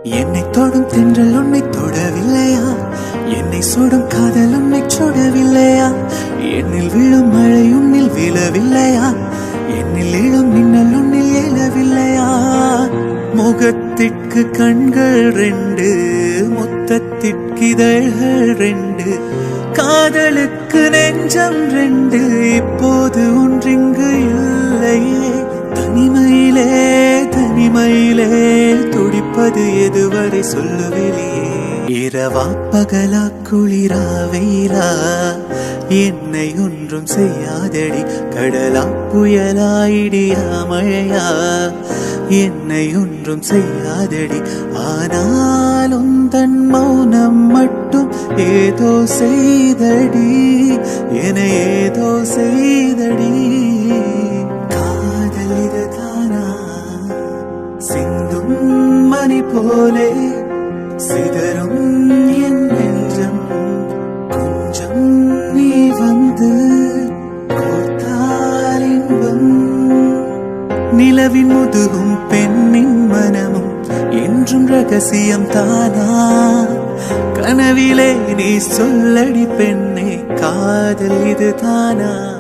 என்னை தொடும் தென்றல் உன்னை தொடவில்லையா? என்னை சுடும் காதல் உன்னை சுடவில்லையா? என்னில் விழும் மழை உன்னில் விழவில்லையா? என்னில் இழும் மின்னல் உன்னில் எழவில்லையா? முகத்திற்கு கண்கள் ரெண்டு, முத்தத்திற்கு இதழ்கள் ரெண்டு, காதலுக்கு நெஞ்சம் ரெண்டு, இப்போது ஒன்றிங்கு இல்லையே. தனிமையிலே தனிமையிலே துடிப்பது எதுவரை சொல்லுவிலே? இரவா பகலா குளிரா வெயிலா என்னை ஒன்றும் செய்யாதடி. கடலா புயலா இடியா மழையா என்னை ஒன்றும் செய்யாதடி. ஆனாலும் தன் மௌனம் மட்டும் ஏதோ செய்தடி, என ஏதோ செய்தடி. காதல் இதுதானா? சிந்தும் மணி போலே சிதறும் என் நெஞ்சம். கொஞ்சம் நீ வந்து கோர்த்தால் இன்பம். நிலவின் முதுகும் பெண்ணின் மனமும் என்றும் ரகசியம் தானா? கனவிலே நீ சொல்லடி பெண்ணே, காதல் இது தானா?